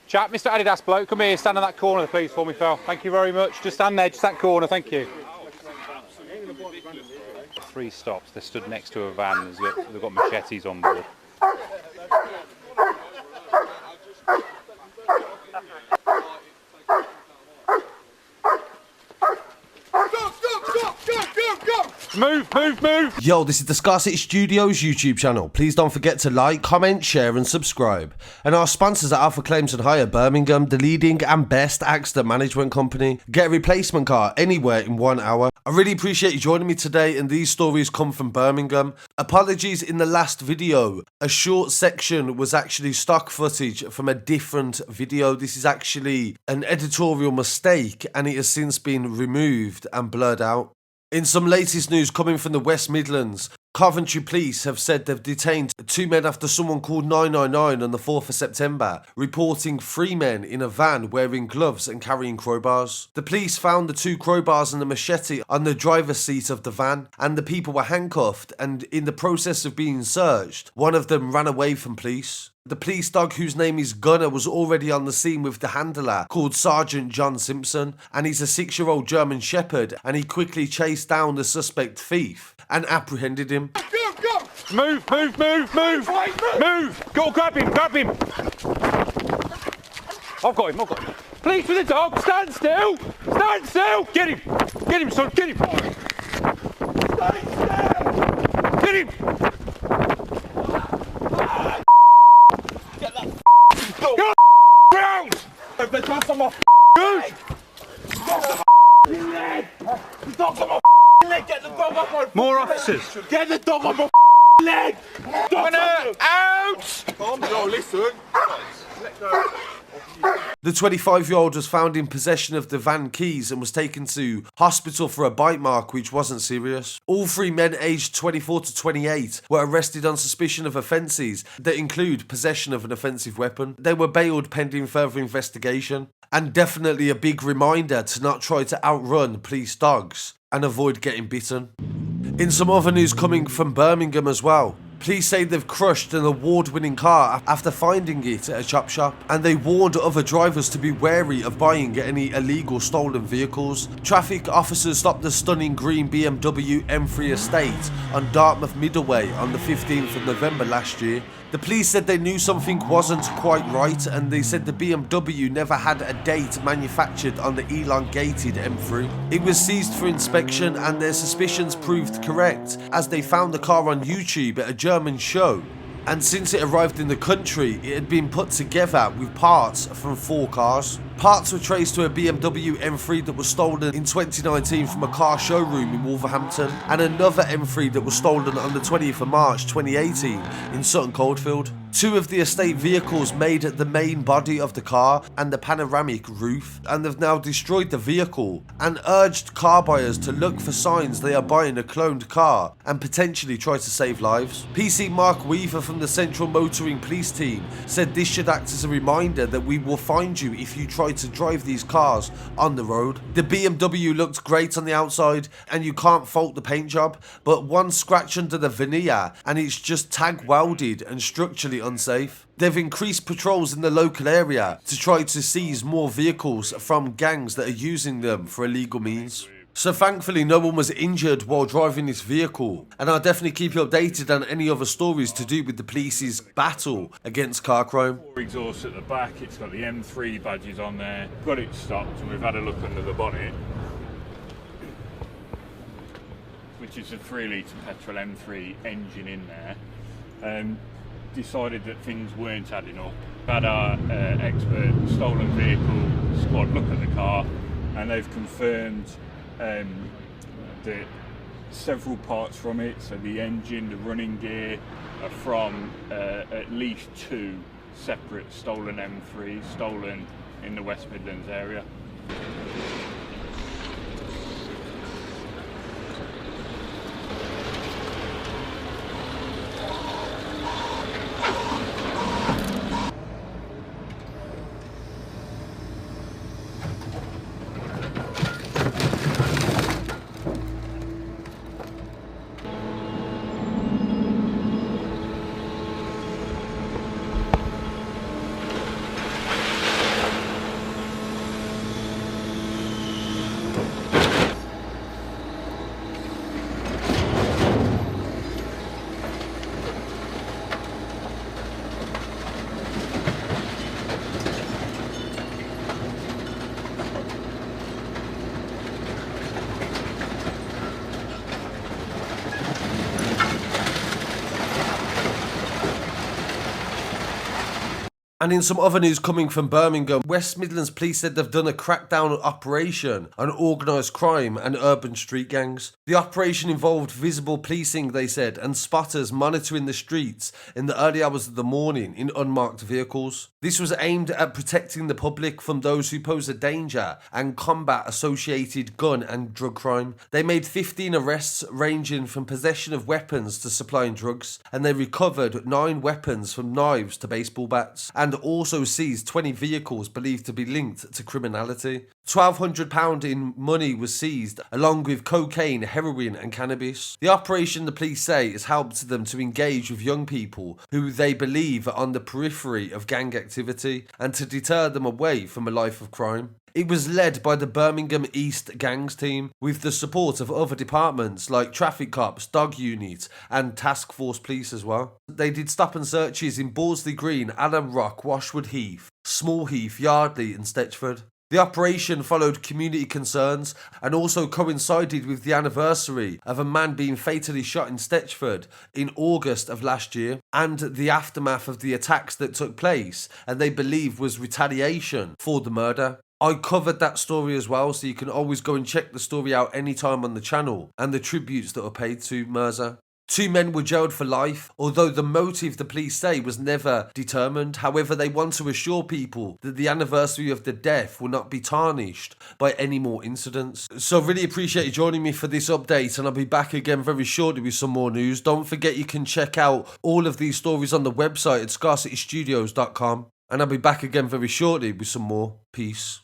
Chap, Mr. Adidas bloke, come here, stand on that corner please for me, pal. Thank you very much. Just stand there, just that corner, thank you. 3 stops, they're stood next to a van, they've got machetes on board. Move, move, move! Yo, this is the Scarcity Studios YouTube channel. Please don't forget to like, comment, share and subscribe. And our sponsors are Alpha Claims and Hire Birmingham, the leading and best accident management company. Get a replacement car anywhere in 1 hour. I really appreciate you joining me today, and these stories come from Birmingham. Apologies in the last video. A short section was actually stock footage from a different video. This is actually an editorial mistake and it has since been removed and blurred out. In some latest news coming from the West Midlands, Coventry police have said they've detained 2 men after someone called 999 on the 4th of September, reporting 3 men in a van wearing gloves and carrying crowbars. The police found the 2 crowbars and a machete on the driver's seat of the van, and the people were handcuffed, and in the process of being searched, one of them ran away from police. The police dog, whose name is Gunner, was already on the scene with the handler called Sergeant John Simpson, and he's a 6-year-old German Shepherd, and he quickly chased down the suspect thief and apprehended him. Go, go! Move, move, move, move! Move! Go, grab him, grab him! I've got him, I've got him. Police with the dog, stand still! Stand still! Get him, son, get him! Stand still! Get him! Get that Go ground! If they pass on my Good! leg! The dog's on my leg! Get the dog off my More officers! Get the dog off my leg! Gunner, out! Yo, listen! Let go. The 25-year-old was found in possession of the van keys and was taken to hospital for a bite mark which wasn't serious. All 3 men aged 24 to 28 were arrested on suspicion of offences that include possession of an offensive weapon. They were bailed pending further investigation. And definitely a big reminder to not try to outrun police dogs and avoid getting bitten. In some other news coming from Birmingham as well, police say they've crushed an award-winning car after finding it at a chop shop, and they warned other drivers to be wary of buying any illegal stolen vehicles. Traffic officers stopped the stunning green BMW M3 estate on Dartmouth Middleway on the 15th of November last year. The police said they knew something wasn't quite right, and they said the BMW never had a date manufactured on the elongated M3. It was seized for inspection, and their suspicions proved correct as they found the car on YouTube at a German show. And since it arrived in the country, it had been put together with parts from 4 cars. Parts were traced to a BMW M3 that was stolen in 2019 from a car showroom in Wolverhampton, and another M3 that was stolen on the 20th of March 2018 in Sutton Coldfield. 2 of the estate vehicles made the main body of the car and the panoramic roof, and they've now destroyed the vehicle and urged car buyers to look for signs they are buying a cloned car and potentially try to save lives. PC Mark Weaver from the Central Motoring Police Team said this should act as a reminder that we will find you if you try to drive these cars on the road. The BMW looked great on the outside and you can't fault the paint job, but one scratch under the veneer and it's just tag welded and structurally unsafe. They've increased patrols in the local area to try to seize more vehicles from gangs that are using them for illegal means. So thankfully no one was injured while driving this vehicle, and I'll definitely keep you updated on any other stories to do with the police's battle against car crime. Exhaust at the back, it's got the M3 badges on there, got it stopped, and we've had a look under the bonnet, which is a 3-litre petrol M3 engine in there. Decided that things weren't adding up. Had our expert stolen vehicle squad look at the car, and they've confirmed that several parts from it, so the engine, the running gear, are from at least 2 separate stolen M3s, stolen in the West Midlands area. And in some other news coming from Birmingham, West Midlands police said they've done a crackdown operation on organised crime and urban street gangs. The operation involved visible policing, they said, and spotters monitoring the streets in the early hours of the morning in unmarked vehicles. This was aimed at protecting the public from those who pose a danger and combat associated gun and drug crime. They made 15 arrests ranging from possession of weapons to supplying drugs, and they recovered 9 weapons from knives to baseball bats, and also seized 20 vehicles believed to be linked to criminality. £1,200 in money was seized, along with cocaine, heroin and cannabis. The operation, the police say, has helped them to engage with young people who they believe are on the periphery of gang activity and to deter them away from a life of crime. It was led by the Birmingham East Gangs team, with the support of other departments like traffic cops, dog unit and task force police as well. They did stop and searches in Borsley Green, Adam Rock, Washwood Heath, Small Heath, Yardley and Stetchford. The operation followed community concerns and also coincided with the anniversary of a man being fatally shot in Stetchford in August of last year, and the aftermath of the attacks that took place and they believe was retaliation for the murder. I covered that story as well, so you can always go and check the story out anytime on the channel and the tributes that were paid to Mirza. 2 men were jailed for life, although the motive, the police say, was never determined. However, they want to assure people that the anniversary of the death will not be tarnished by any more incidents. So really appreciate you joining me for this update, and I'll be back again very shortly with some more news. Don't forget you can check out all of these stories on the website at scarcitystudios.com, and I'll be back again very shortly with some more. Peace.